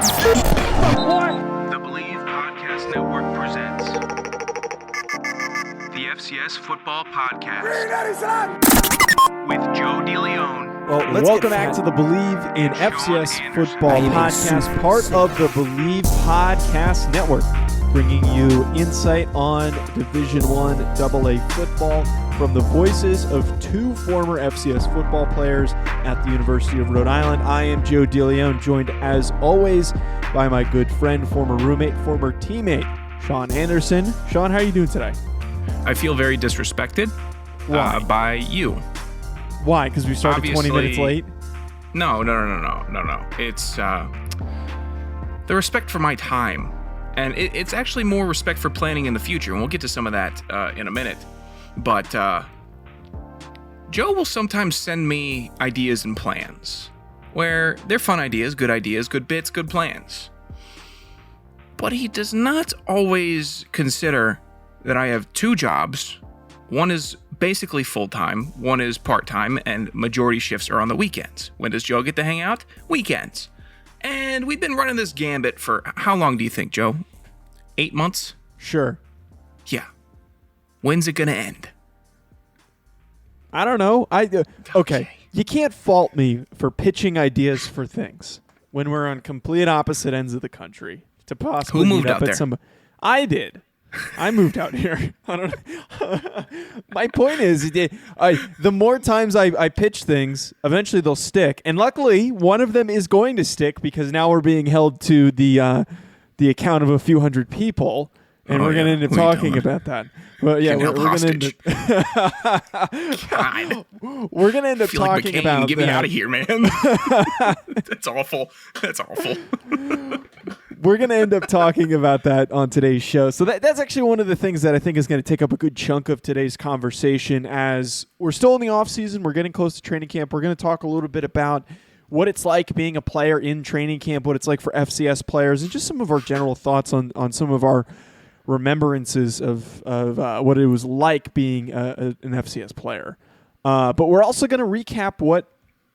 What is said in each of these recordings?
The Believe Podcast Network presents the FCS Football Podcast with Joe DeLeon. Well, welcome back to the Believe in FCS Football Podcast, part of the Believe Podcast Network, bringing you insight on Division I AA football from the voices of two former FCS football players at the University of Rhode Island. I am Joe DeLeon, joined as always by my good friend, former roommate, former teammate, Sean Anderson. Sean, how are you doing today? I feel very disrespected by you. Why? Because we started Obviously, 20 minutes late? No. It's the respect for my time. And it's actually more respect for planning in the future. And we'll get to some of that in a minute. But Joe will sometimes send me ideas and plans where they're fun ideas, good bits, good plans. But he does not always consider that I have two jobs. One is basically full-time, one is part-time, and majority shifts are on the weekends. When does Joe get to hang out? Weekends. And we've been running this gambit for how long do you think, Joe? 8 months? Sure. Yeah. When's it gonna end? I don't know. Okay. You can't fault me for pitching ideas for things when we're on complete opposite ends of the country to possibly Who moved meet up out at there? I did. I moved out here. I don't. My point is, the more times I pitch things, eventually they'll stick. And luckily, one of them is going to stick because now we're being held to the account of a few hundred people, and we're going to end up talking about that. Well, yeah, we're going to end up. God. We're going to end up talking about. Get me out of here, man. That's awful. We're going to end up talking about that on today's show. So that's actually one of the things that I think is going to take up a good chunk of today's conversation. As we're still in the off season, we're getting close to training camp. We're going to talk a little bit about what it's like being a player in training camp, what it's like for FCS players, and just some of our general thoughts on some of our remembrances of what it was like being an FCS player. But we're also going to recap what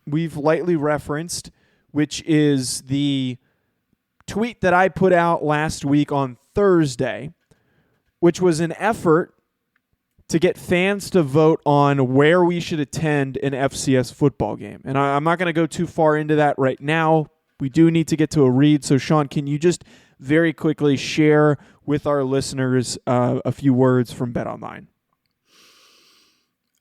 we've lightly referenced, which is the tweet that I put out last week on Thursday, which was an effort to get fans to vote on where we should attend an FCS football game. And I'm not going to go too far into that right now. We do need to get to a read. So, Sean, can you just very quickly share with our listeners a few words from BetOnline?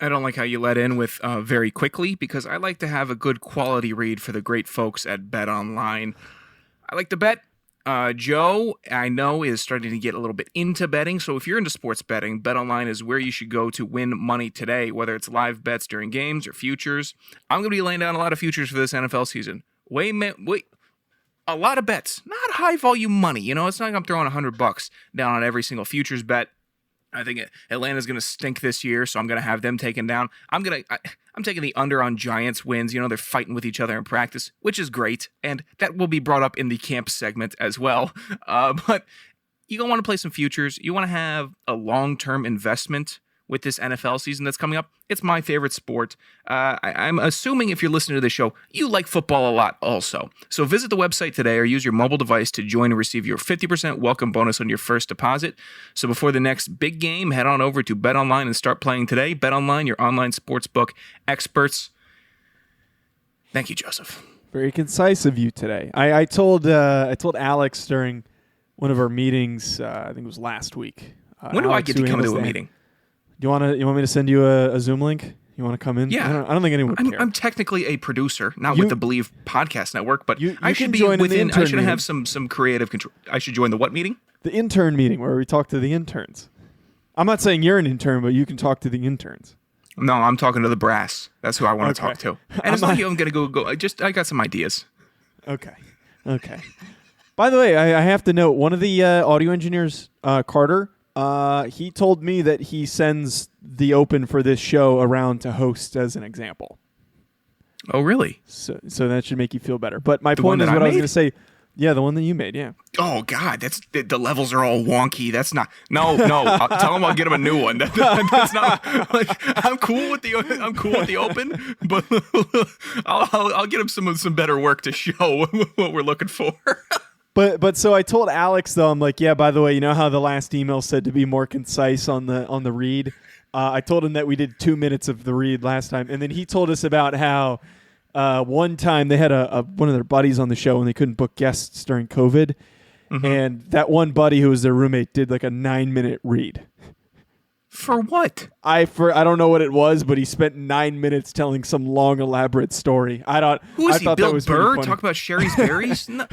I don't like how you let in with very quickly, because I like to have a good quality read for the great folks at BetOnline. I like to bet. Joe, I know, is starting to get a little bit into betting. So if you're into sports betting, BetOnline is where you should go to win money today, whether it's live bets during games or futures. I'm going to be laying down a lot of futures for this NFL season. Wait, a lot of bets, not high volume money. You know, it's not like I'm throwing $100 down on every single futures bet. I think Atlanta's going to stink this year, so I'm going to have them taken down. I'm taking the under on Giants wins. You know, they're fighting with each other in practice, which is great, and that will be brought up in the camp segment as well. But you don't want to play some futures. You want to have a long-term investment with this NFL season that's coming up. It's my favorite sport. I'm assuming if you're listening to the show, you like football a lot also. So visit the website today or use your mobile device to join and receive your 50% welcome bonus on your first deposit. So before the next big game, head on over to BetOnline and start playing today. BetOnline, your online sportsbook experts. Thank you, Joseph. Very concise of you today. I told Alex during one of our meetings, I think it was last week. When do I get to come to a meeting? You want me to send you a Zoom link? You want to come in? Yeah. I don't think anyone would care. I'm technically a producer, not with the Believe Podcast Network, but I should be join within. I should meeting. have some creative control. I should join the what meeting? The intern meeting where we talk to the interns. I'm not saying you're an intern, but you can talk to the interns. No, I'm talking to the brass. That's who I want to talk to. And it's not you. I'm gonna go. I got some ideas. Okay. By the way, I have to note one of the audio engineers, Carter. He told me that he sends the open for this show around to hosts as an example. Oh, really? So that should make you feel better. But my point is what I was going to say. Yeah, the one that you made, yeah. Oh, God, that's the levels are all wonky. That's not... No. I'll tell him I'll get him a new one. That's not... Like, I'm cool with the open, but I'll get him some better work to show what we're looking for. But so I told Alex though, I'm like, yeah, by the way, you know how the last email said to be more concise on the read? I told him that we did 2 minutes of the read last time, and then he told us about how one time they had one of their buddies on the show and they couldn't book guests during COVID, and that one buddy who was their roommate did like a 9-minute read. For what? I don't know what it was, but he spent 9 minutes telling some long, elaborate story. Who is he? Thought Bill that was pretty Burr? funny. Talk about Sherry's berries? No.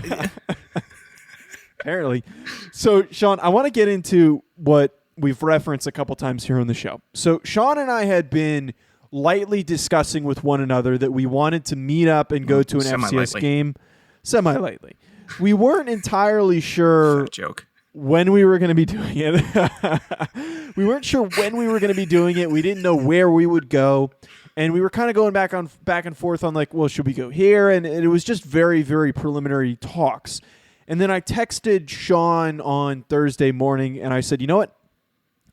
Apparently. So, Sean, I want to get into what we've referenced a couple times here on the show. So, Sean and I had been lightly discussing with one another that we wanted to meet up and go to an FCS game. Semi-lightly. We weren't entirely sure joke. when we were going to be doing it. We weren't sure when we were going to be doing it. We didn't know where we would go. And we were kind of going back and forth on like, well, should we go here? And it was just very, very preliminary talks. And then I texted Sean on Thursday morning and I said, you know what?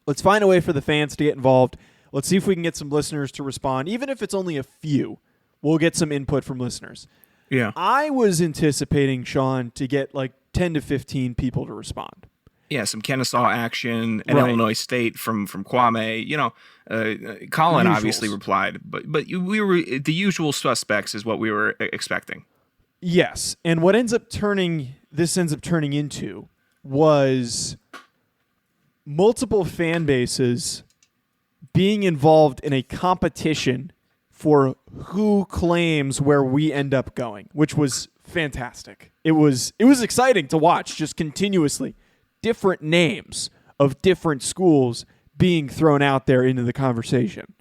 Let's find a way for the fans to get involved. Let's see if we can get some listeners to respond. Even if it's only a few, we'll get some input from listeners. Yeah. I was anticipating, Sean, to get like 10 to 15 people to respond. Yeah, some Kennesaw action and Right. Illinois State from Kwame. You know, Colin Usuals. obviously replied, but we were the usual suspects is what we were expecting. Yes, and what ends up turning into was multiple fan bases being involved in a competition for who claims where we end up going, which was fantastic. It was exciting to watch, just continuously different names of different schools being thrown out there into the conversation.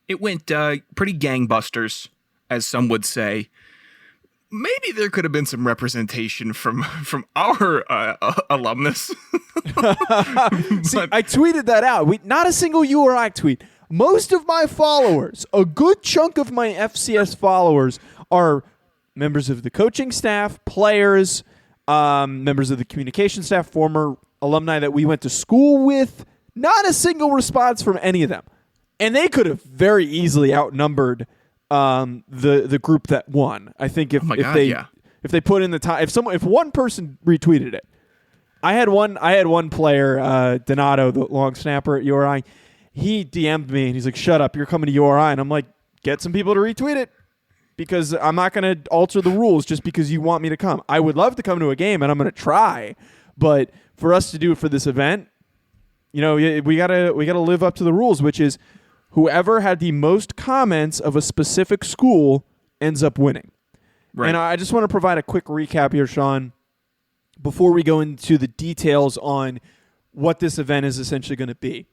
It went pretty gangbusters, as some would say. Maybe there could have been some representation from our alumnus. See, I tweeted that out. Not a single you or I tweet. Most of my followers, a good chunk of my FCS followers, are members of the coaching staff, players, members of the communication staff, former alumni that we went to school with. Not a single response from any of them. And they could have very easily outnumbered the group that won. I think if they put in the time, if one person retweeted it. I had one player, Donato, the long snapper at URI. He DM'd me and he's like, "Shut up, you're coming to URI." And I'm like, "Get some people to retweet it because I'm not going to alter the rules just because you want me to come. I would love to come to a game and I'm going to try, but for us to do it for this event, you know, we got to live up to the rules, which is whoever had the most comments of a specific school ends up winning." Right. And I just want to provide a quick recap here, Sean, before we go into the details on what this event is essentially going to be.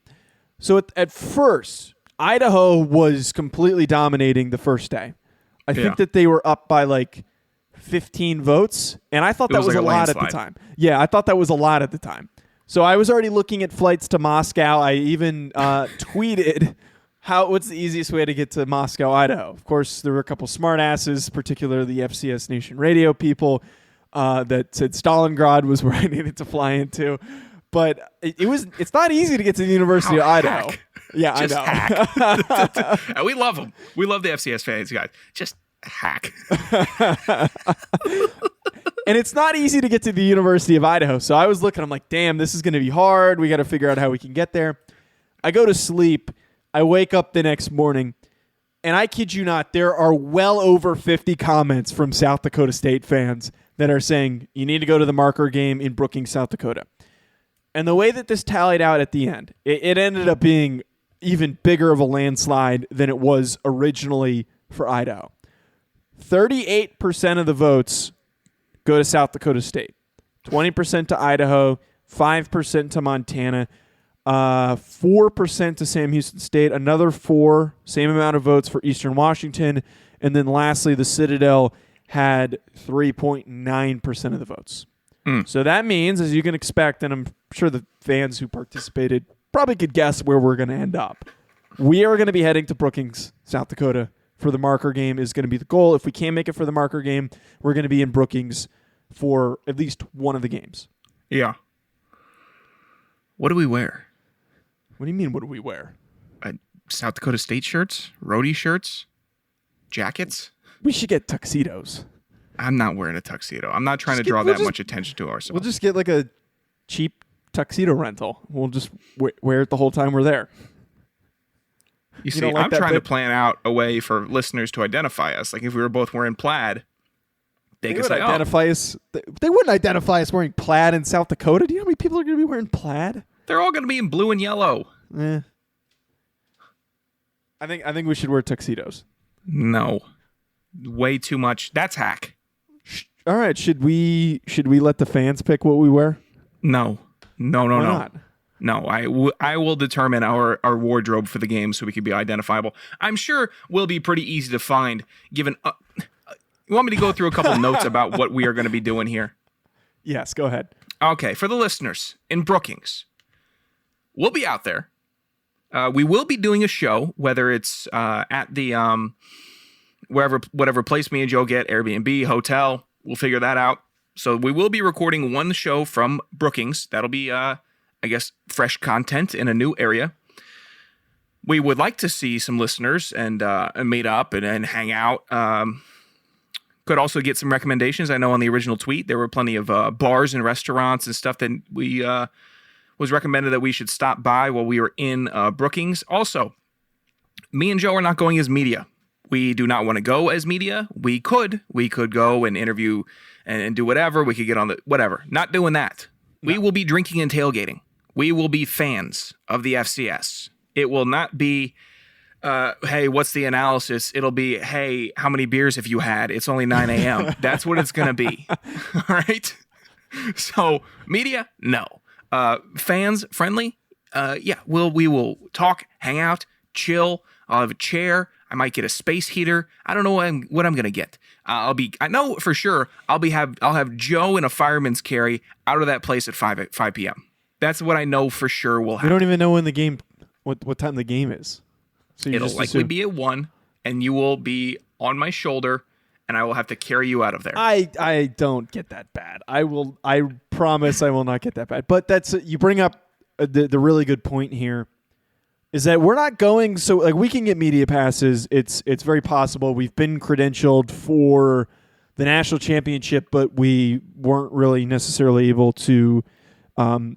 So at first, Idaho was completely dominating the first day. I think that they were up by like 15 votes, and I thought that was a lot at the time. Yeah, I thought that was a lot at the time. So I was already looking at flights to Moscow. I even tweeted what's the easiest way to get to Moscow, Idaho. Of course, there were a couple smartasses, particularly the FCS Nation Radio people, that said Stalingrad was where I needed to fly into. But it's not easy to get to the University of Idaho. Hack. Yeah, just I know. And we love them. We love the FCS fans, guys. Just hack. And it's not easy to get to the University of Idaho. So I was looking, I'm like, damn, this is going to be hard. We got to figure out how we can get there. I go to sleep. I wake up the next morning, and I kid you not, there are well over 50 comments from South Dakota State fans that are saying, you need to go to the marker game in Brookings, South Dakota. And the way that this tallied out at the end, it ended up being even bigger of a landslide than it was originally for Idaho. 38% of the votes go to South Dakota State, 20% to Idaho, 5% to Montana, 4% to Sam Houston State, another 4%, same amount of votes for Eastern Washington, and then lastly, the Citadel had 3.9% of the votes. So that means, as you can expect, and I'm sure the fans who participated probably could guess where we're going to end up. We are going to be heading to Brookings, South Dakota for the marker game is going to be the goal. If we can't make it for the marker game, we're going to be in Brookings for at least one of the games. Yeah. What do we wear? What do you mean, what do we wear? South Dakota State shirts? Roadie shirts? Jackets? We should get tuxedos. I'm not wearing a tuxedo. I'm not trying to draw that much attention to ourselves. We'll just get like a cheap tuxedo rental. We'll just wear it the whole time we're there. You see, I'm trying to plan out a way for listeners to identify us. Like if we were both wearing plaid, they could say, identify us. They wouldn't identify us wearing plaid in South Dakota. Do you know how many people are going to be wearing plaid? They're all going to be in blue and yellow. I think we should wear tuxedos. No. Way too much. That's hack. All right, should we let the fans pick what we wear? No. Why not? No, I will determine our wardrobe for the game so we can be identifiable. I'm sure we'll be pretty easy to find given... you want me to go through a couple notes about what we are going to be doing here? Yes, go ahead. Okay, for the listeners in Brookings, we'll be out there. We will be doing a show, whether it's at the whatever place me and Joe get, Airbnb, hotel. We'll figure that out. So we will be recording one show from Brookings. That'll be, I guess, fresh content in a new area. We would like to see some listeners and meet up and hang out. Could also get some recommendations. I know on the original tweet there were plenty of bars and restaurants and stuff that we was recommended that we should stop by while we were in Brookings. Also, me and Joe are not going as media. We do not want to go as media. We could go and interview and do whatever. We could get on the whatever. Not doing that. No. We will be drinking and tailgating. We will be fans of the FCS. It will not be, hey, what's the analysis? It'll be, hey, how many beers have you had? It's only 9 a.m. That's what it's going to be. All right? So, media? No. Fans? Friendly? Yeah, we will talk, hang out, chill. I'll have a chair. I might get a space heater. I don't know what I'm going to get. I know for sure I'll have Joe in a fireman's carry out of that place at 5 p.m. That's what I know for sure will happen. We don't even know when the game, what time the game is. So it'll likely be at 1, and you will be on my shoulder, and I will have to carry you out of there. I don't get that bad. I promise I will not get that bad. But you bring up the really good point here. Is that we're not going, so like we can get media passes. It's very possible. We've been credentialed for the national championship, but we weren't really necessarily able to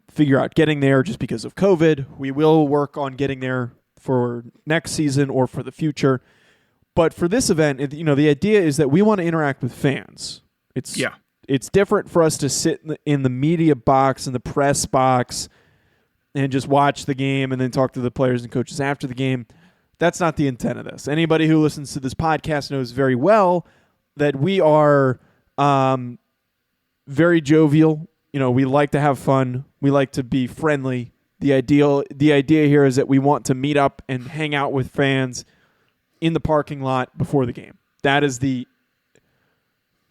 figure out getting there just because of COVID. We will work on getting there for next season or for the future. But for this event, the idea is that we want to interact with fans. It's different for us to sit in the media box, in the press box, and just watch the game and then talk to the players and coaches after the game. That's not the intent of this. Anybody who listens to this podcast knows very well that we are very jovial. We like to have fun. We like to be friendly. The idea here is that we want to meet up and hang out with fans in the parking lot before the game. That is the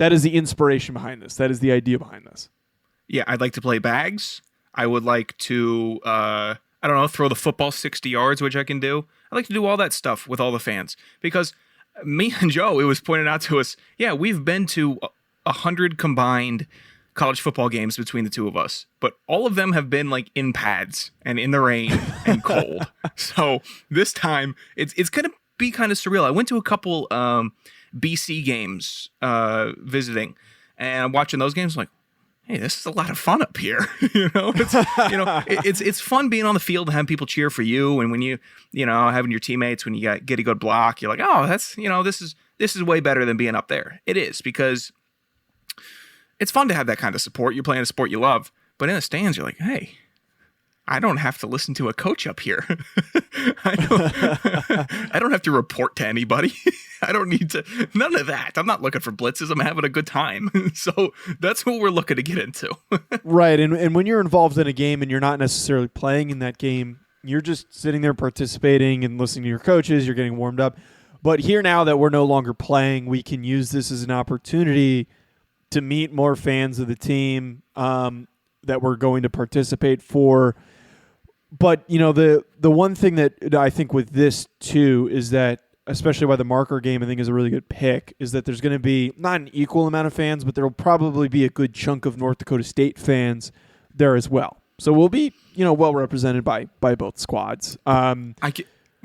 inspiration behind this. That is the idea behind this. Yeah, I'd like to play bags. I would like to, throw the football 60 yards, which I can do. I like to do all that stuff with all the fans. Because me and Joe, it was pointed out to us, yeah, we've been to 100 combined college football games between the two of us. But all of them have been like in pads and in the rain and cold. So this time, it's going to be kind of surreal. I went to a couple BC games visiting, and I'm watching those games like, hey, this is a lot of fun up here. It's fun being on the field and having people cheer for you. And when having your teammates, when you get a good block, you're like, oh, that's, this is way better than being up there. It is, because it's fun to have that kind of support. You're playing a sport you love, but in the stands, you're like, hey, I don't have to listen to a coach up here. I don't have to report to anybody. I don't need to. None of that. I'm not looking for blitzes. I'm having a good time. So that's what we're looking to get into. Right. And when you're involved in a game and you're not necessarily playing in that game, you're just sitting there participating and listening to your coaches. You're getting warmed up. But here, now that we're no longer playing, we can use this as an opportunity to meet more fans of the team that we're going to participate for. But, the one thing that I think with this, too, is that, especially why the marker game I think is a really good pick, is that there's going to be not an equal amount of fans, but there will probably be a good chunk of North Dakota State fans there as well. So we'll be, well represented by both squads. We're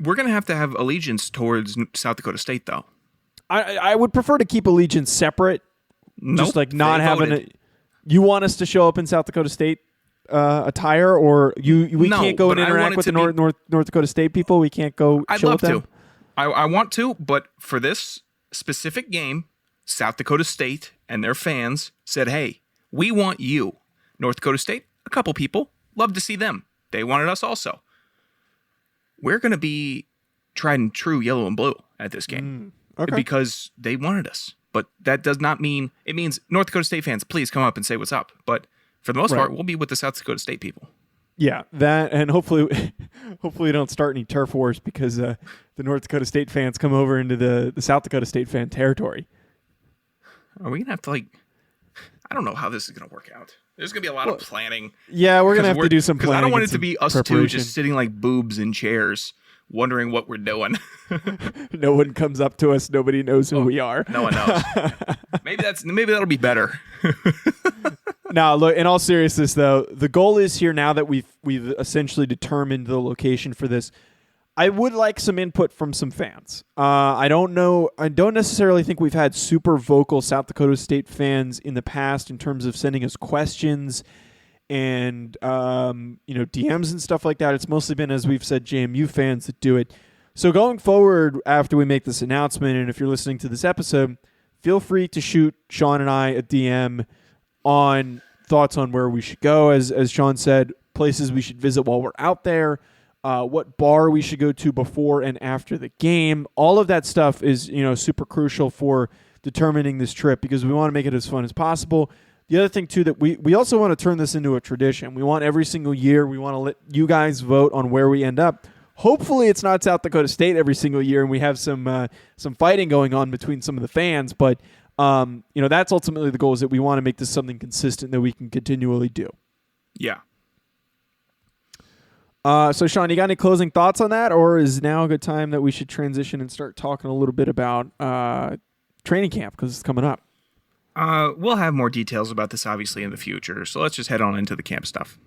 going to have allegiance towards South Dakota State, though. I would prefer to keep allegiance separate. Just like not they having voted. it. You want us to show up in South Dakota State attire, or we No, can't go but and I want interact it with the to be- North Dakota State people? We can't go I'd chill love with them? to. I want to, but for this specific game, South Dakota State and their fans said, hey, we want you. North Dakota State, a couple people, love to see them. They wanted us also. We're going to be tried and true yellow and blue at this game Okay. because they wanted us. But that does not mean, it means North Dakota State fans, please come up and say what's up. But for the most part, we'll be with the South Dakota State people. Yeah, that, and hopefully we don't start any turf wars because the North Dakota State fans come over into the South Dakota State fan territory. Are we going to have to, I don't know how this is going to work out. There's going to be a lot of planning. Yeah, we're going to have to do some planning. I don't want and it to be some us two preparation. just sitting like boobs in chairs, wondering what we're doing. No one comes up to us. Nobody knows who we are. No one knows. Maybe that'll be better. Now, look, in all seriousness, though, the goal is here now that we've essentially determined the location for this. I would like some input from some fans. I don't necessarily think we've had super vocal South Dakota State fans in the past in terms of sending us questions and DMs and stuff like that. It's mostly been, as we've said, JMU fans that do it. So going forward, after we make this announcement, and if you're listening to this episode, feel free to shoot Sean and I a DM on thoughts on where we should go. As Sean said, places we should visit while we're out there, what bar we should go to before and after the game. All of that stuff is super crucial for determining this trip because we want to make it as fun as possible. The other thing, too, that we also want to turn this into a tradition. We want every single year, we want to let you guys vote on where we end up. Hopefully it's not South Dakota State every single year and we have some fighting going on between some of the fans. But, that's ultimately the goal, is that we want to make this something consistent that we can continually do. Yeah. So, Sean, you got any closing thoughts on that? Or is now a good time that we should transition and start talking a little bit about training camp because it's coming up? We'll have more details about this, obviously, in the future. So let's just head on into the camp stuff.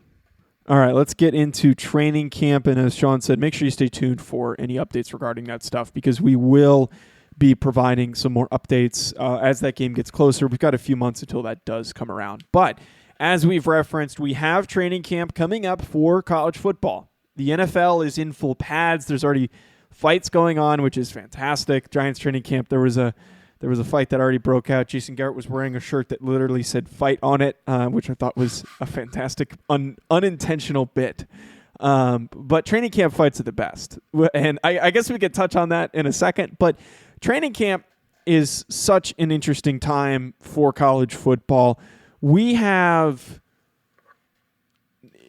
All right, let's get into training camp. And as Sean said, make sure you stay tuned for any updates regarding that stuff because we will be providing some more updates as that game gets closer. We've got a few months until that does come around. But as we've referenced, we have training camp coming up for college football. The NFL is in full pads. There's already fights going on, which is fantastic. Giants training camp, there was a fight that already broke out. Jason Garrett was wearing a shirt that literally said "fight" on it, which I thought was a fantastic unintentional bit. But training camp fights are the best. And I guess we could touch on that in a second. But training camp is such an interesting time for college football. We have,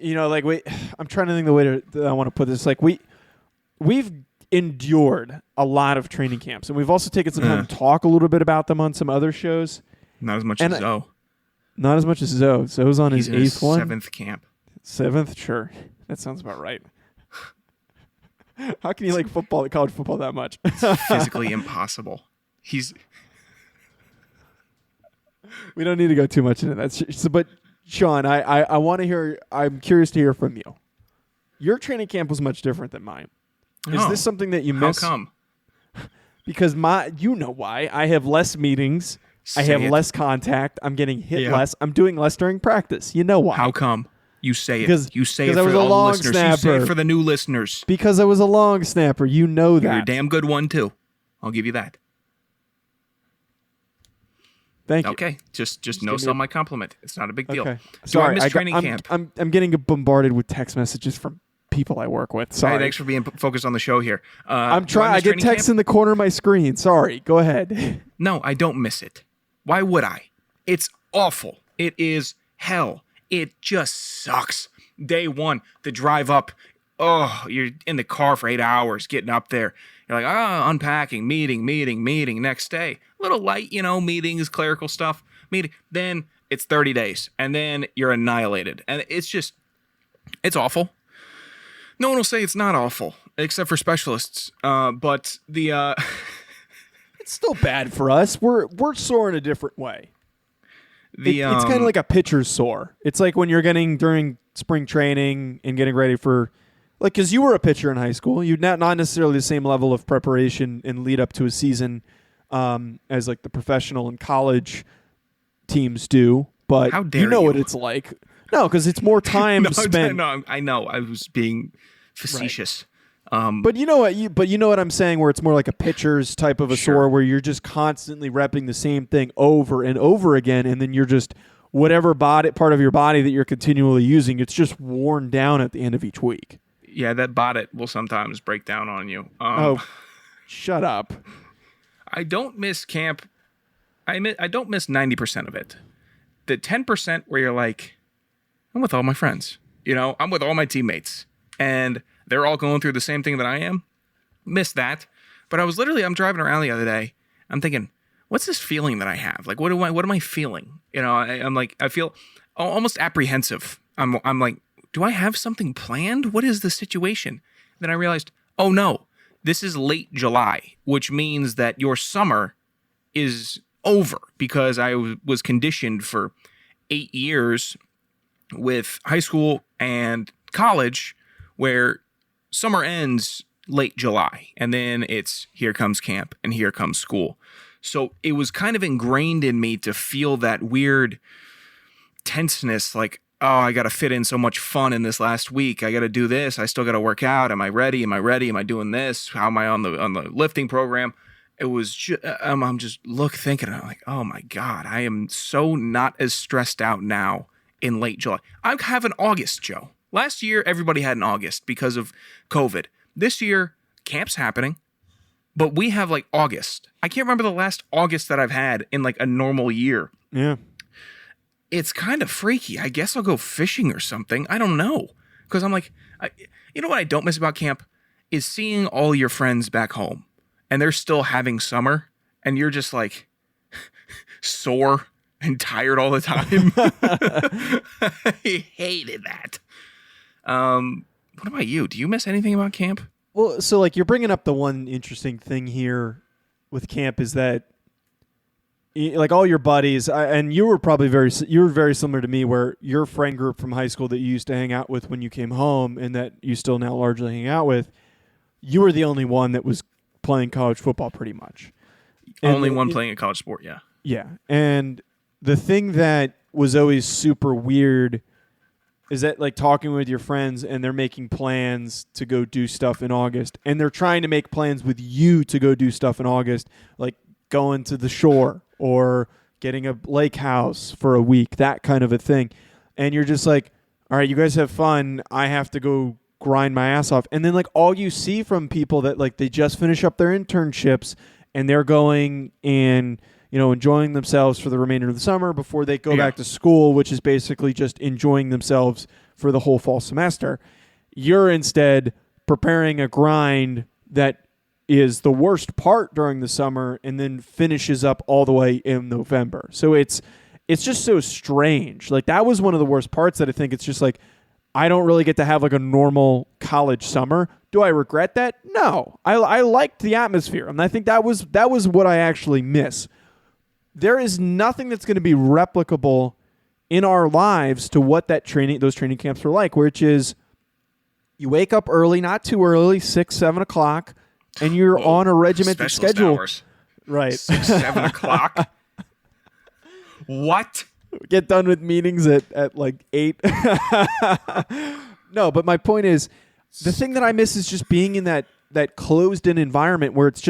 I'm trying to think the way that I want to put this. We've endured a lot of training camps, and we've also taken some time to talk a little bit about them on some other shows. Not as much as Zoe. Not as much as Zoe. Zoe's on He's his in his 8th one. 7th camp. 7th? Sure. That sounds about right. How can you like college football that much? Physically impossible. We don't need to go too much into that. But Sean, I want to hear. I'm curious to hear from you. Your training camp was much different than mine. Is this something that you miss? How come? Because you know why. I have less meetings. I have less contact. I'm getting hit less. I'm doing less during practice. You know why? How come? You say Because- it. You say it because I for was a all the long listeners. You say snapper. it for the new listeners. Because I was a long snapper. You know You're a that. damn good one, too. I'll give you that. Thank you. Okay. Just give no me sell a- my compliment. It's not a big deal. Okay. Do I Sorry, miss training I'm, camp? I'm getting bombarded with text messages from people I work with. Hey, Sorry. thanks for being focused on the show here. I'm do I trying. I miss get training texts camp? in the corner of my screen. Sorry. Go ahead. No, I don't miss it. Why would I? It's awful. It is hell. It just sucks. Day one, the drive up. Oh, you're in the car for 8 hours getting up there. You're like, unpacking, meeting. Next day, a little light, meetings, clerical stuff. Meeting. Then it's 30 days, and then you're annihilated. And it's awful. No one will say it's not awful, except for specialists. But the It's still bad for us. We're sore in a different way. It's kind of like a pitcher's sore. It's like when you're getting during spring training and getting ready for, because you were a pitcher in high school. You're not necessarily the same level of preparation and lead up to a season as like the professional in college teams do, but How dare you know you. what it's like. No, because it's more time spent. No, I know. I was being facetious. But you know what I'm saying, where it's more like a pitcher's type of a sore, where you're just constantly repping the same thing over and over again, and then you're just whatever part of your body that you're continually using, it's just worn down at the end of each week. Yeah, that bonnet will sometimes break down on you. Shut up. I don't miss camp. I don't miss 90% of it. The 10% where you're like, I'm with all my friends. I'm with all my teammates. And they're all going through the same thing that I am. Miss that. But I'm driving around the other day. I'm thinking, what's this feeling that I have? Like, what am I feeling? I'm like, I feel almost apprehensive. I'm like, do I have something planned? What is the situation? Then I realized, oh no, this is late July, which means that your summer is over, because I was conditioned for 8 years with high school and college where summer ends late July, and then it's here comes camp and here comes school. So it was kind of ingrained in me to feel that weird tenseness, like, oh, I got to fit in so much fun in this last week. I got to do this. I still got to work out. Am I ready? Am I doing this? How am I on the lifting program? It was just, I'm just thinking, I'm like, oh my God, I am so not as stressed out now in late July. I have an August, Joe. Last year, everybody had an August because of COVID. This year, camp's happening, but we have like August. I can't remember the last August that I've had in like a normal year. Yeah. It's kind of freaky. I guess I'll go fishing or something. I don't know. Because I'm like, you know what I don't miss about camp is seeing all your friends back home and they're still having summer and you're just like sore and tired all the time. I hated that. What about you? Do you miss anything about camp? Well, so like you're bringing up the one interesting thing here with camp is that like all your buddies, and you were very similar to me, where your friend group from high school that you used to hang out with when you came home and that you still now largely hang out with, you were the only one that was playing college football pretty much. Only one playing a college sport, yeah. Yeah. And the thing that was always super weird is that like talking with your friends and they're making plans to go do stuff in August, and they're trying to make plans with you to go do stuff in August, like going to the shore or getting a lake house for a week, that kind of a thing. And you're just like, all right, you guys have fun. I have to go grind my ass off. And then like all you see from people that like they just finish up their internships and they're going and, enjoying themselves for the remainder of the summer before they go back to school, which is basically just enjoying themselves for the whole fall semester. You're instead preparing a grind that is the worst part during the summer and then finishes up all the way in November. So it's just so strange. Like that was one of the worst parts that I think it's just like, I don't really get to have like a normal college summer. Do I regret that? No. I liked the atmosphere, and I think that was what I actually miss. There is nothing that's going to be replicable in our lives to what those training camps were like, which is you wake up early, not too early, 6, 7 o'clock, and you're on a regimented schedule. Hours. Right. 6, 7 o'clock. What? Get done with meetings at like 8. No, but my point is, the thing that I miss is just being in that closed-in environment where it's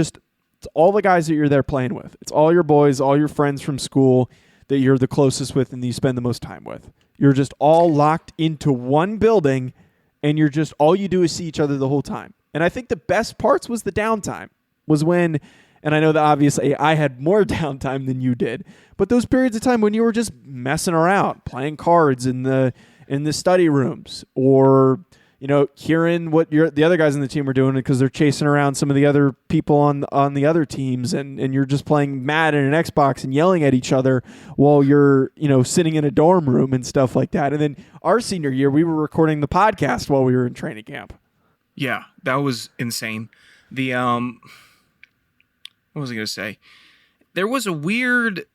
all the guys that you're there playing with. It's all your boys, all your friends from school that you're the closest with and that you spend the most time with. You're just all locked into one building, and all you do is see each other the whole time. And I think the best parts was the downtime, was when, and I know that obviously I had more downtime than you did, but those periods of time when you were just messing around, playing cards in the study rooms, or hearing what the other guys in the team were doing because they're chasing around some of the other people on the other teams, and you're just playing Madden and Xbox and yelling at each other while you're sitting in a dorm room and stuff like that. And then our senior year, we were recording the podcast while we were in training camp. Yeah, that was insane. What was I going to say? There was a weird,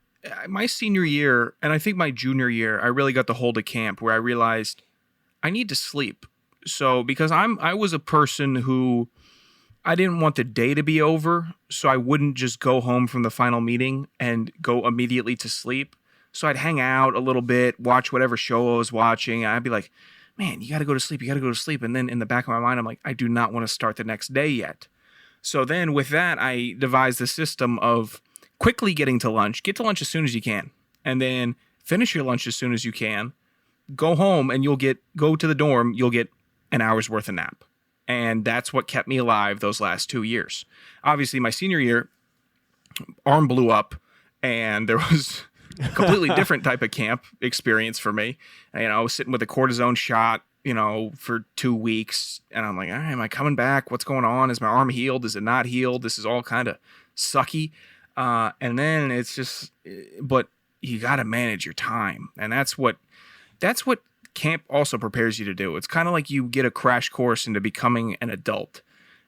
my senior year, and I think my junior year, I really got the hold of camp where I realized I need to sleep. So, because I was a person who I didn't want the day to be over, so I wouldn't just go home from the final meeting and go immediately to sleep. So I'd hang out a little bit, watch whatever show I was watching. And I'd be like, man, you got to go to sleep. You got to go to sleep. And then in the back of my mind, I'm like, I do not want to start the next day yet. So then with that, I devised the system of quickly getting to lunch. Get to lunch as soon as you can. And then finish your lunch as soon as you can. Go home and go to the dorm. You'll get an hour's worth of nap. And that's what kept me alive those last 2 years. Obviously, my senior year, arm blew up. And there was a completely different type of camp experience for me. And, I was sitting with a cortisone shot, for 2 weeks. And I'm like, all right, am I coming back? What's going on? Is my arm healed? Is it not healed? This is all kind of sucky. And then it's just, but you got to manage your time. And that's what camp also prepares you to do. It's kind of like you get a crash course into becoming an adult.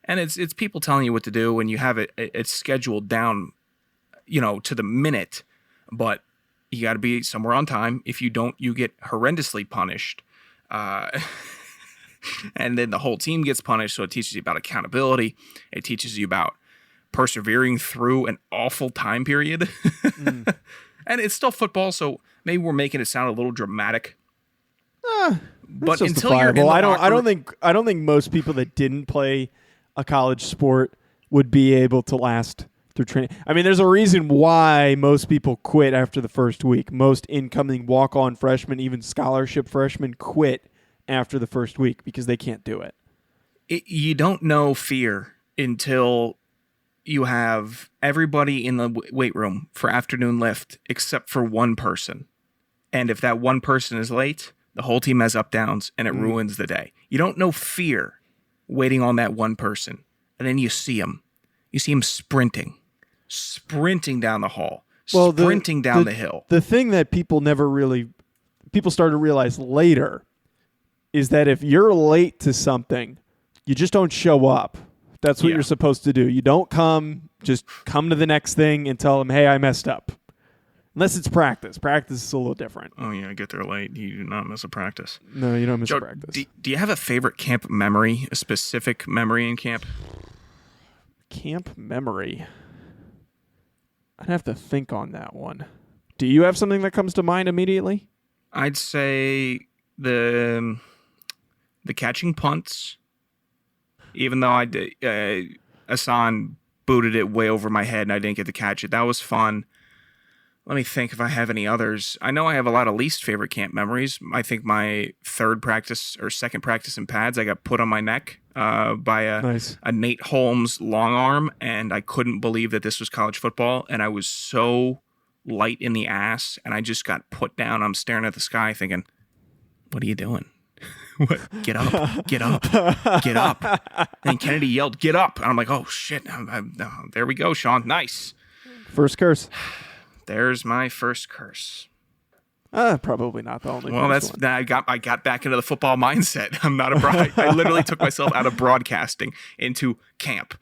And it's people telling you what to do, and you have it's scheduled down, to the minute, but you got to be somewhere on time. If you don't, you get horrendously punished. And then the whole team gets punished. So it teaches you about accountability. It teaches you about persevering through an awful time period. And it's still football, so maybe we're making it sound a little dramatic. But until you're in the I don't think most people that didn't play a college sport would be able to last through training. I mean, there's a reason why most people quit after the first week. Most incoming walk-on freshmen, even scholarship freshmen, quit after the first week because they can't do it. You don't know fear until you have everybody in the weight room for afternoon lift except for one person. And if that one person is late, the whole team has up downs and it ruins the day. You don't know fear waiting on that one person. And then you see him. You see him sprinting down the hall, sprinting down the hill. The thing that people start to realize later is that if you're late to something, you just don't show up. That's what you're supposed to do. You don't just come to the next thing and tell them, hey, I messed up. Unless it's practice. Practice is a little different. Oh, yeah, get there late. You do not miss a practice. No, you don't miss a practice. Do you have a favorite camp memory, a specific memory in camp? Camp memory? I'd have to think on that one. Do you have something that comes to mind immediately? I'd say the catching punts. Even though Hassan booted it way over my head and I didn't get to catch it. That was fun. Let me think if I have any others. I know I have a lot of least favorite camp memories. I think my second practice in pads, I got put on my neck by a Nate Holmes long arm, and I couldn't believe that this was college football, and I was so light in the ass, and I just got put down. I'm staring at the sky thinking, what are you doing? Get up, get up, get up. And Kennedy yelled, get up. And I'm like, oh, shit. There we go, Sean. Nice. First curse. There's my first curse. Probably not the only one. I got back into the football mindset. I'm not a broad. I literally took myself out of broadcasting into camp.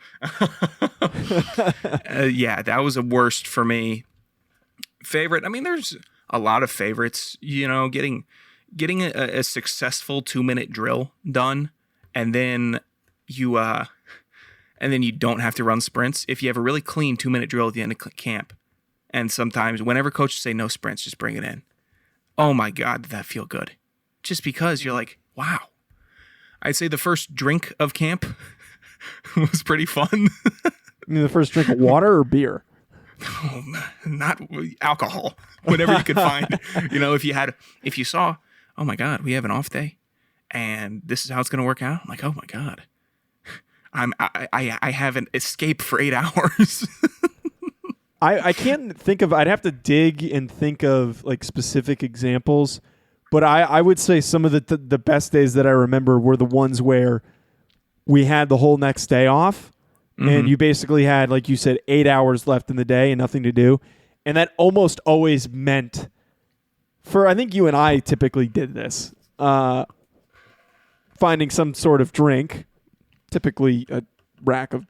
That was a worst for me. Favorite. I mean, there's a lot of favorites, getting a successful 2-minute drill done, and then you don't have to run sprints. If you have a really clean 2-minute drill at the end of camp, and sometimes whenever coaches say no sprints, just bring it in. Oh my God, did that feel good? Just because you're like, wow. I'd say the first drink of camp was pretty fun. You mean the first drink of water or beer? Oh, not alcohol. Whatever you could find. If you saw, oh my God, we have an off day, and this is how it's going to work out. I'm like, oh my God, I have an escape for 8 hours. I can't think of. I'd have to dig and think of like specific examples, but I would say some of the best days that I remember were the ones where we had the whole next day off, and you basically had, like you said, 8 hours left in the day and nothing to do, and that almost always meant. I think you and I typically did this, finding some sort of drink, typically a rack of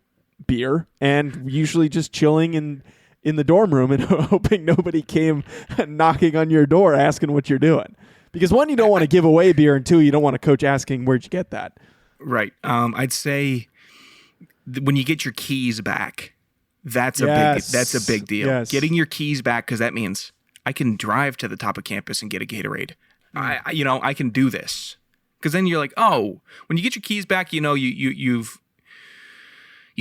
beer, and usually just chilling in the dorm room and hoping nobody came knocking on your door asking what you're doing. Because one, you don't want to give away beer, and two, you don't want a coach asking where'd you get that. Right. I'd say when you get your keys back, that's a big deal. Yes. Getting your keys back, because that means I can drive to the top of campus and get a Gatorade. I can do this. Because then you're like, oh, when you get your keys back, you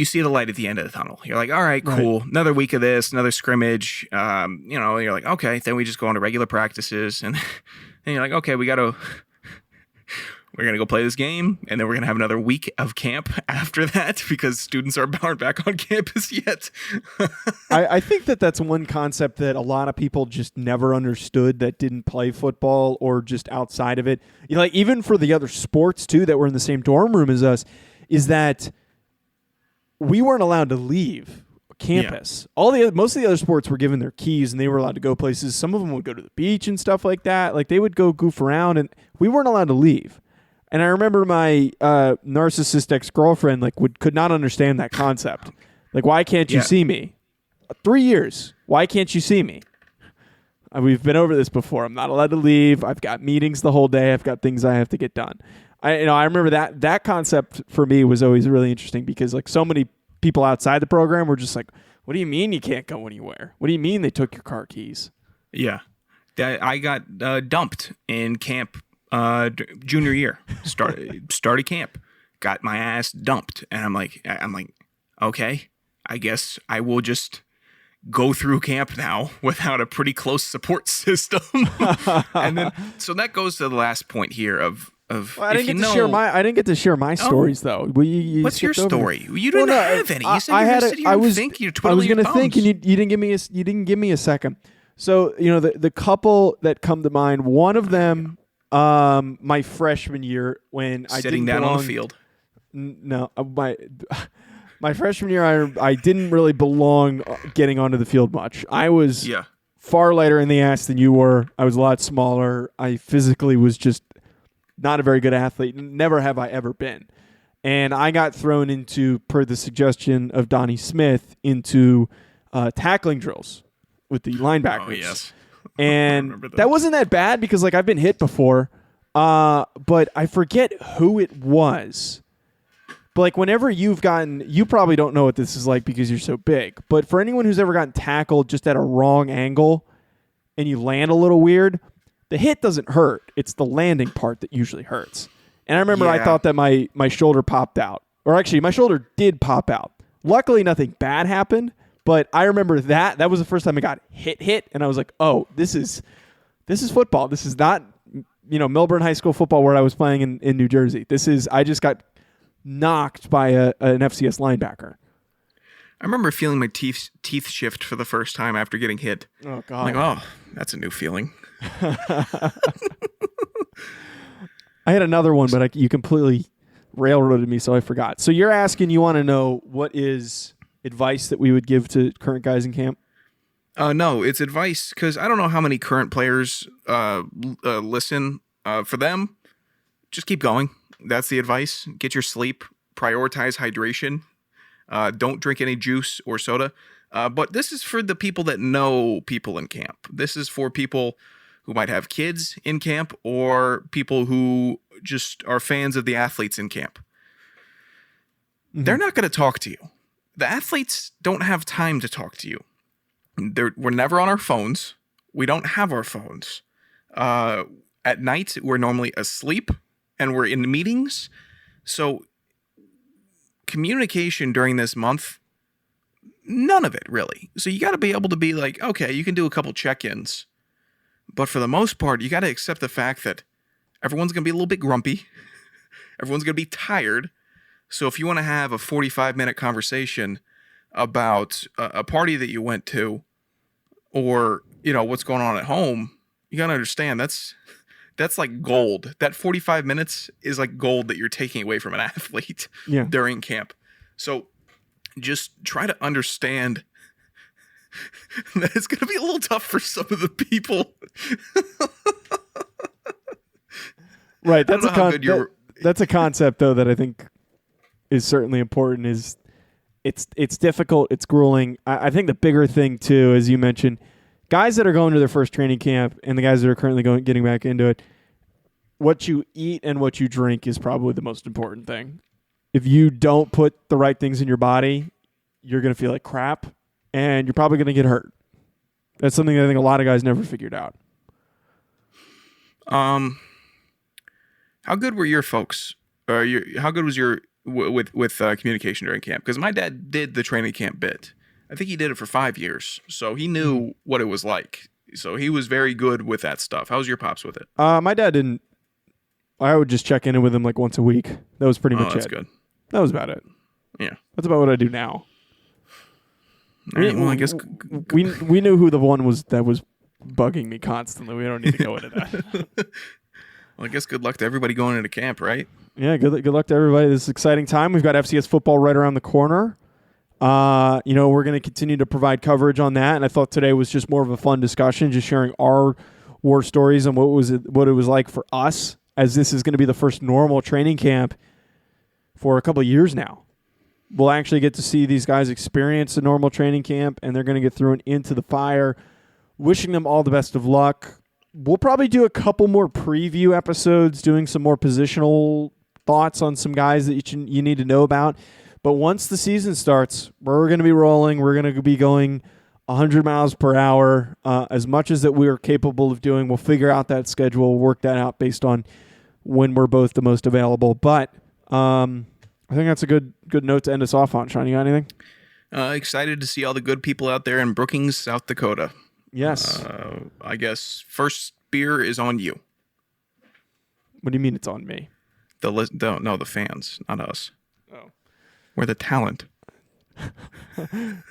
see the light at the end of the tunnel. You're like, all right, cool. Right. Another week of this, another scrimmage. You're like, okay. Then we just go on to regular practices, and then you're like, okay, we're gonna go play this game, and then we're gonna have another week of camp after that because students aren't back on campus yet. I think that's one concept that a lot of people just never understood that didn't play football or just outside of it. Like even for the other sports too that were in the same dorm room as us, is that we weren't allowed to leave campus. Yeah. Most of the other sports were given their keys and they were allowed to go places. Some of them would go to the beach and stuff like that. Like they would go goof around, and we weren't allowed to leave. And I remember my narcissist ex-girlfriend could not understand that concept. Like, why can't you see me? 3 years. Why can't you see me? We've been over this before. I'm not allowed to leave. I've got meetings the whole day. I've got things I have to get done. I remember that concept for me was always really interesting because so many people outside the program were just like, what do you mean you can't go anywhere? What do you mean they took your car keys? Yeah. I got dumped in camp junior year. Started camp. Got my ass dumped. And I'm like, okay, I guess I will just go through camp now without a pretty close support system. And then, so that goes to the last point here of I didn't get to share my stories though. What's your story? You didn't have any. You said you were going to sit here and think. You're totally I was going to think, and you didn't give me a second. So the couple that come to mind. One of them, my freshman year when I sitting down on the field. No, my freshman year, I didn't really belong getting onto the field much. I was far lighter in the ass than you were. I was a lot smaller. I physically was just not a very good athlete. Never have I ever been. And I got thrown into, per the suggestion of Donnie Smith, into tackling drills with the linebackers. Oh, yes. And that wasn't that bad because I've been hit before, but I forget who it was. But whenever you probably don't know what this is like because you're so big, but for anyone who's ever gotten tackled just at a wrong angle and you land a little weird, the hit doesn't hurt. It's the landing part that usually hurts. And I remember I thought that my shoulder popped out. Or actually, my shoulder did pop out. Luckily, nothing bad happened. But I remember that was the first time I got hit, and I was like, "Oh, this is football. This is not, Milburn High School football where I was playing in New Jersey. I just got knocked by an FCS linebacker." I remember feeling my teeth shift for the first time after getting hit. Oh God! I'm like, oh, that's a new feeling. I had another one, but you completely railroaded me, so I forgot. So you're asking, you want to know what is advice that we would give to current guys in camp? No, it's advice because I don't know how many current players listen. For them, just keep going. That's the advice. Get your sleep. Prioritize hydration. Don't drink any juice or soda. But this is for the people that know people in camp. This is for people who might have kids in camp or people who just are fans of the athletes in camp. Mm-hmm. They're not going to talk to you. The athletes don't have time to talk to you. We're never on our phones. We don't have our phones. At night, we're normally asleep and we're in meetings. So communication during this month, none of it really. So you got to be able to be like, okay, you can do a couple check-ins. But for the most part, you got to accept the fact that everyone's going to be a little bit grumpy. Everyone's going to be tired. So if you want to have a 45-minute conversation about a party that you went to or, what's going on at home, you got to understand that's like gold. That 45 minutes is like gold that you're taking away from an athlete during camp. So just try to understand that it's going to be a little tough for some of the people. Right. That's a concept, though, that I think is certainly important. Is it's difficult. It's grueling. I think the bigger thing, too, as you mentioned, guys that are going to their first training camp and the guys that are currently getting back into it, what you eat and what you drink is probably the most important thing. If you don't put the right things in your body, you're going to feel like crap. And you're probably going to get hurt. That's something that I think a lot of guys never figured out. How good were your folks? How good was your with communication during camp? Because my dad did the training camp bit. I think he did it for 5 years, so he knew what it was like. So he was very good with that stuff. How was your pops with it? My dad didn't. I would just check in with him like once a week. That was pretty much that's it. Good. That was about it. Yeah, that's about what I do now. All right, well, I guess we knew who the one was that was bugging me constantly. We don't need to go into that. Well, I guess good luck to everybody going into camp, right? Yeah, good luck to everybody. This is an exciting time. We've got FCS football right around the corner. We're going to continue to provide coverage on that, and I thought today was just more of a fun discussion, just sharing our war stories and what it was like for us, as this is going to be the first normal training camp for a couple of years now. We'll actually get to see these guys experience a normal training camp, and they're going to get thrown into the fire. Wishing them all the best of luck. We'll probably do a couple more preview episodes, doing some more positional thoughts on some guys that you need to know about. But once the season starts, we're going to be rolling. We're going to be going 100 miles per hour, as much as that we are capable of doing. We'll figure out that schedule, work that out based on when we're both the most available. But I think that's a good note to end us off on. Sean, you got anything? Excited to see all the good people out there in Brookings, South Dakota. Yes. I guess first beer is on you. What do you mean it's on me? The fans, not us. Oh. We're the talent.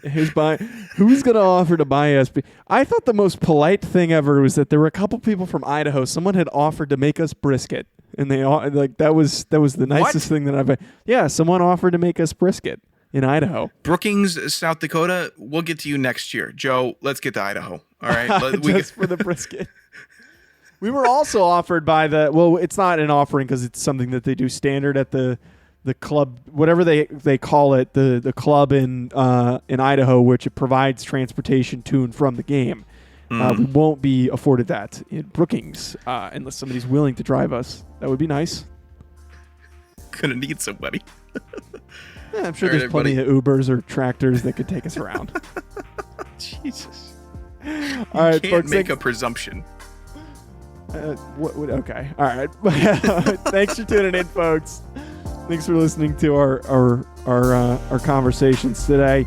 Who's going to offer to buy us? I thought the most polite thing ever was that there were a couple people from Idaho. Someone had offered to make us brisket, and they that was the nicest thing that I've. Yeah, someone offered to make us brisket in Idaho. Brookings, South Dakota. We'll get to you next year, Joe. Let's get to Idaho. All right, for the brisket. We were also offered by it's not an offering because it's something that they do standard at the club, whatever they call it, the club in Idaho, which it provides transportation to and from the game. We won't be afforded that in Brookings unless somebody's willing to drive us. That would be nice. Gonna need somebody. Yeah, I'm sure there's plenty of Ubers or tractors that could take us around. Jesus. All right, can't folks, make a presumption. Okay. All right. Thanks for tuning in, folks. Thanks for listening to our conversations today.